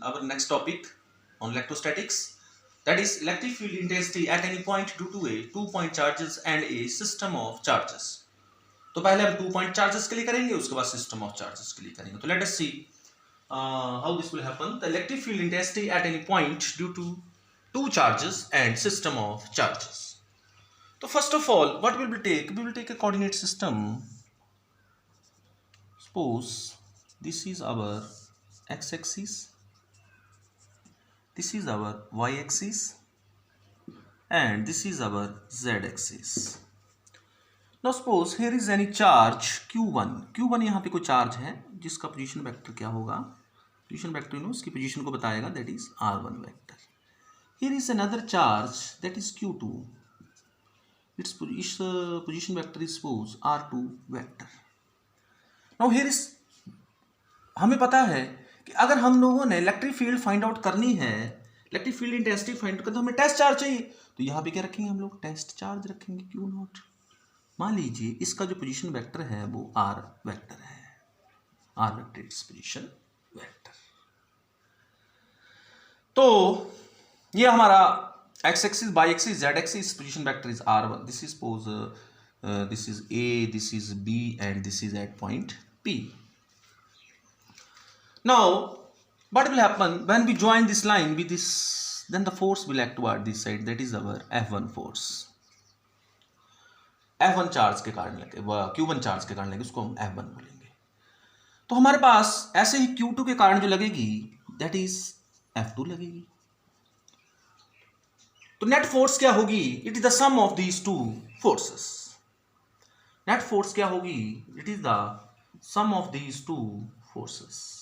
our next topic on electrostatics, that is electric field intensity at any point due to a 2-point charges and a system of charges. तो पहले हम 2-point charges के लिए करेंगे, उसके बाद system of charges के लिए करेंगे. तो let us see how this will happen. The electric field intensity at any point due to 2 charges and system of charges. So first of all, what will we take? We will take a coordinate system. Suppose this is our x-axis, this is our y-axis, and this is our z-axis. Now suppose here is any charge q1. q1 यहाँ पे कोई charge है जिसका position vector क्या होगा? Position vector उसकी position को बताएगा, that is r1 vector. Here is another charge that is q2. Its position vector is suppose r2 vector. Now here is, हमें पता है कि अगर हम लोगों ने इलेक्ट्रिक फील्ड फाइंड आउट करनी है, electric field intensity find out करनी, तो हमें टेस्ट चार्ज चाहिए. तो यहाँ पे क्या रखेंगे हम लोग? टेस्ट चार्ज रखेंगे Q0. मान लीजिए इसका जो पोजीशन वेक्टर है वो r वेक्टर है. r vector it's position vector. तो ये हमारा x axis, y axis, z axis, position vector is r1. This is suppose this is A, this is B, and this is at point P. Now, what will happen when we join this line with this? Then the force will act toward this side. That is our F1 force. F1 charge के कारण लगे, Q1 charge के कारण लगे, उसको हम F1 बोलेंगे. तो हमारे पास ऐसे ही Q2 के कारण जो लगेगी, that is F2 लगेगी. तो नेट फोर्स क्या होगी? It is the sum of these two forces. Net force क्या होगी? It is the sum of these two forces.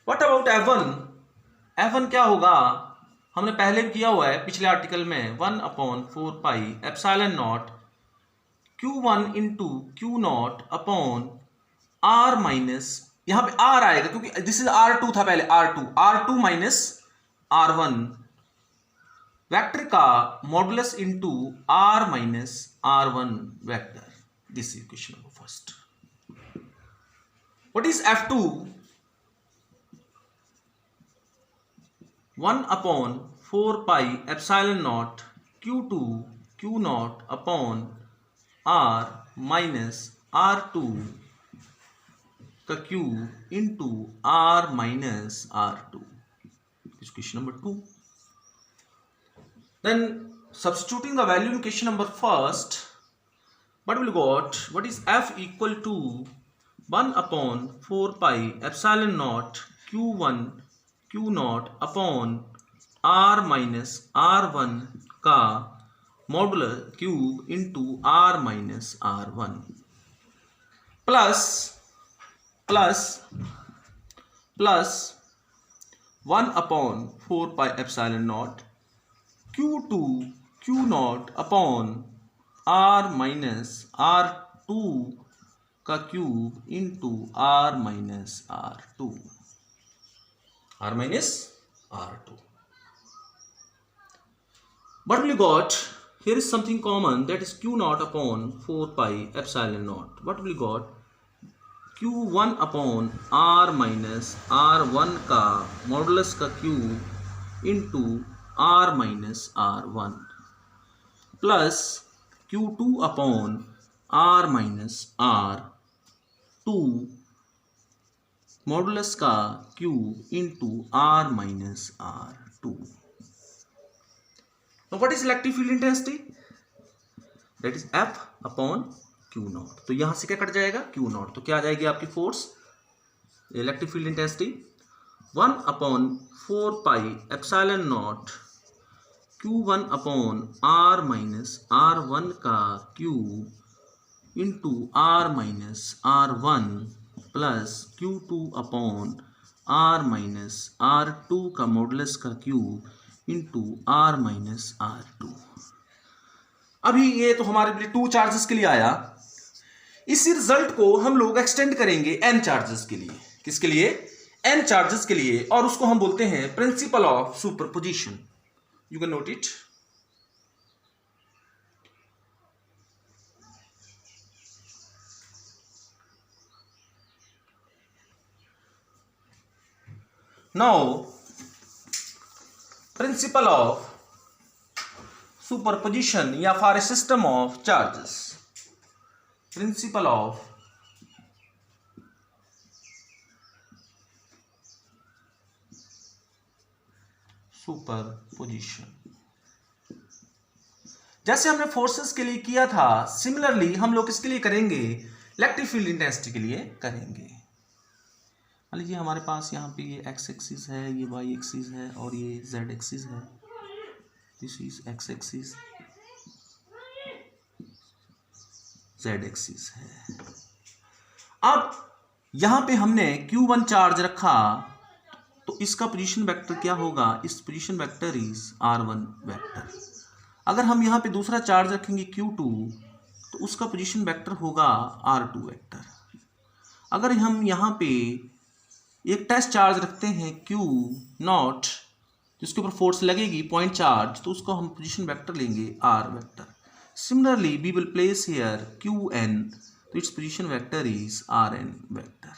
What about F1? F1 क्या होगा? हमने पहले भी किया हुआ है पिछले आर्टिकल में. 1/4 pi epsilon not Q1 into Q0 upon R minus, यहां पे R आएगा क्योंकि दिस इज R2 था पहले, R2 माइनस R1 वेक्टर का modulus into R minus R1 vector. This is question number first. What is F2? 1/4 pi epsilon not Q2 Q0 upon R minus R2 का cube into R minus R2. Question number 2. Then substituting the value in question number first, what will got? What is F equal to 1/4 pi epsilon naught Q1 Q0 upon R minus R1 का modular cube into R minus R1 plus 1/4 pi epsilon naught Q2 Q0 upon R minus R2 का cube into R minus R2. R minus R2. What will you got? Here is something common, that is Q0 upon 4 pi epsilon naught. What will you got? Q1 upon R minus R1 का modulus का cube into R minus R1 plus Q2 upon R minus R2 modulus का cube into R minus R2. Now what is electric field intensity? That is F upon Q0. तो यहां से क्या cut जाएगा? Q0. तो क्या आ जाएगी आपकी force? Electric field intensity 1/4 pi epsilon not Q1 upon R minus R1 का cube into R minus R1 plus Q2 upon R minus R2 का मॉडुलस का cube into R minus R2. अभी ये तो हमारे लिए 2 चार्जेस के लिए आया. इसी रिजल्ट को हम लोग एक्सटेंड करेंगे n चार्जेस के लिए. किसके लिए? n चार्जेस के लिए. और उसको हम बोलते हैं principle of superposition. You can note it. Now, principle of superposition या for a system of charges. Principle of superposition, जैसे हमने फोर्सेस के लिए किया था, सिमिलरली हम लोग किसके लिए करेंगे, इलेक्ट्रिक फील्ड इंटेंसिटी के लिए करेंगे। मान लीजिए हमारे पास यहाँ पे ये एक्स एक्सिस है, ये वाई एक्सिस है और ये जेड एक्सिस है। This is x axis, Z axis है। अब यहाँ पे हमने Q1 चार्ज रखा, तो इसका पोजीशन वेक्टर क्या होगा, इस position vector is R1 vector. अगर हम यहाँ पे दूसरा चार्ज रखेंगे Q2, तो उसका पोजीशन वेक्टर होगा R2 वेक्टर। अगर हम यहाँ पे एक टेस्ट चार्ज रखते हैं Q0, जिसके ऊपर फोर्स लगेगी पॉइंट चार्ज, तो उसको हम पोजीशन वेक्टर लेंगे R vector. Similarly we will place here Qn, तो its position vector is Rn vector.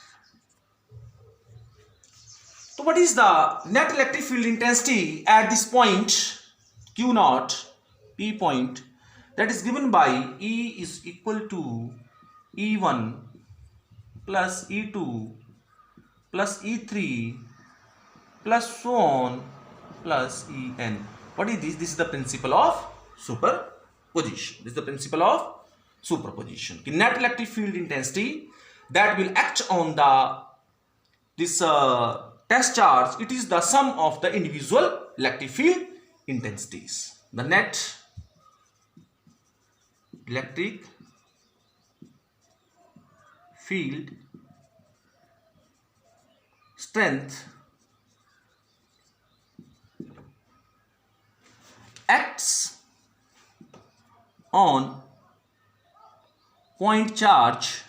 So what is the net electric field intensity at this point Q0, P point, that is given by E is equal to E1 plus E2 plus E3 plus so on plus En. What is this? This is the principle of superposition. This is the principle of superposition. The net electric field intensity that will act on this test charge, it is the sum of the individual electric field intensities. The net electric field strength acts on point charge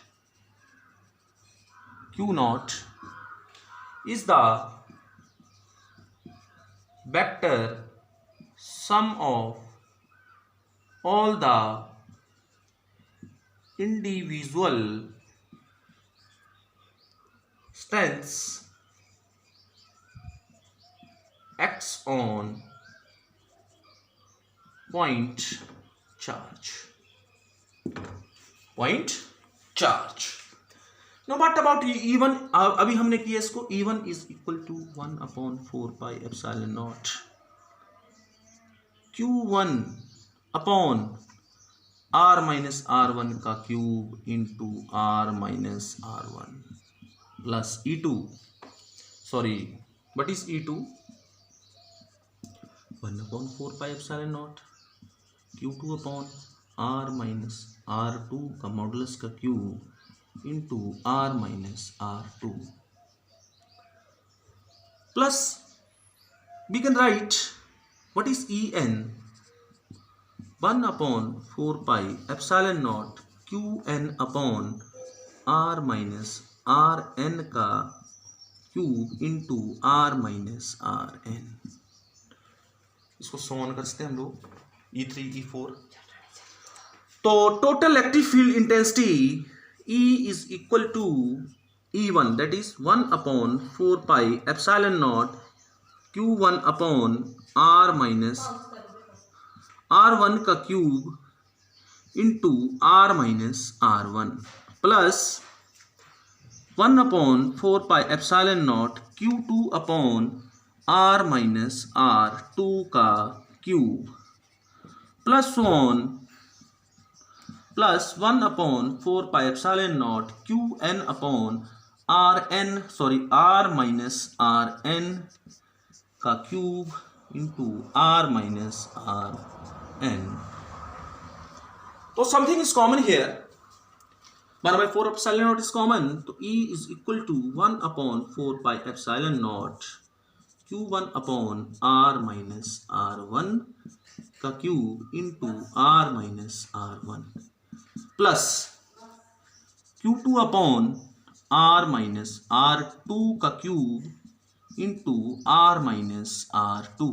Q0 is the vector sum of all the individual strengths acts on point charge. Point charge. Now what about E1? अभी हमने किया इसको, E1 is equal to 1/4 pi epsilon naught Q1 upon R minus R1 का cube into R minus R1 plus E2. Sorry, what is E2? 1/4 pi epsilon naught Q2 upon R minus R2 का modulus का cube into R minus R2 plus we can write what is En, 1/4 pi epsilon naught Qn upon R minus Rn का cube into R minus Rn। इसको solve कर सकते हैं हम लोग, E3 E4। तो total electric field intensity E is equal to E1, that is 1/4 pi epsilon naught Q1 upon R minus R1 का cube into R minus R1 plus 1/4 pi epsilon naught Q2 upon R minus R2 का cube plus on plus 1/4 pi epsilon naught Qn upon R minus Rn का cube into R minus Rn। तो something is common here, 1/4 epsilon naught is common, तो E is equal to 1/4 pi epsilon naught Q1 upon R minus R1 का cube into R minus R1 plus Q2 upon R minus R2 का cube into R minus R2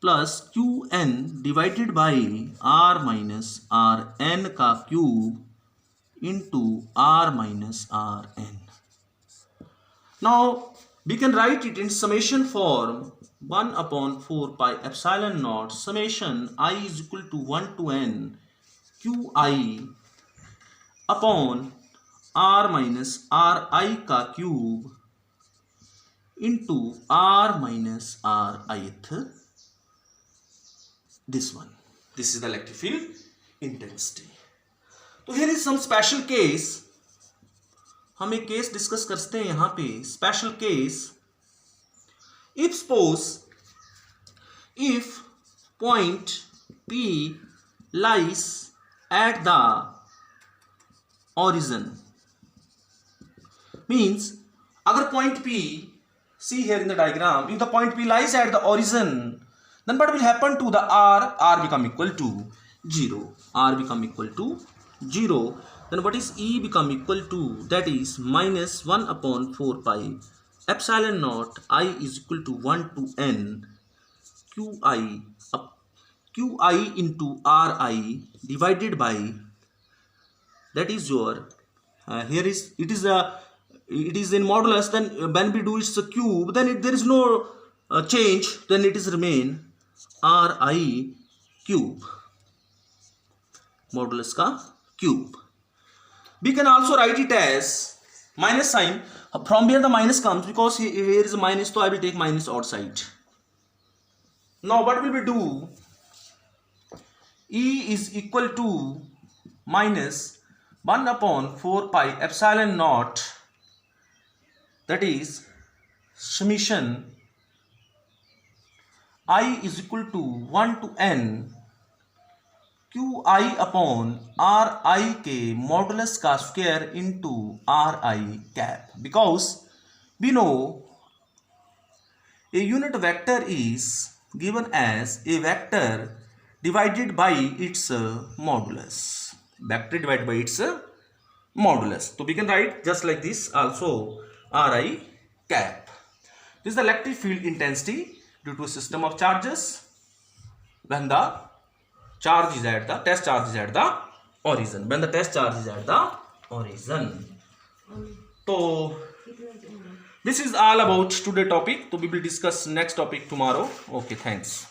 plus Qn divided by R minus Rn का cube into r minus Rn. Now we can write it in summation form. 1 upon 4 pi epsilon naught summation I is equal to 1 to n qi upon r minus Ri का cube into r minus Rith. This one. This is the electric field intensity. तो here is some special case. हम एक case discuss करते हैं यहां पे. Special case. If suppose if point P lies at the origin, means अगर point P, see here in the diagram, if the point P lies at the origin, then what will happen to the R become equal to 0. R become equal to 0. Then what is E become equal to? That is minus 1 upon 4 pi epsilon naught I is equal to 1 to n qi into Ri divided by, that is your here is it is in modulus. Then when we do its cube, then there is no change, then it is remain Ri cube, modulus का cube. We can also write it as minus sign. From where the minus comes, because here is a minus, so I will take minus outside. Now what will we do? E is equal to minus 1 upon 4 pi epsilon naught, that is summation I is equal to 1 to n qi upon Ri के modulus का square into Ri cap. Because we know a unit vector is given as a vector divided by its modulus. Vector divided by its modulus. So we can write just like this also, Ri cap. This is the electric field intensity due to a system of charges when the charge is at the test charge is at the origin. When the test charge is at the origin. So this is all about today topic. So we will discuss next topic tomorrow. Okay, thanks.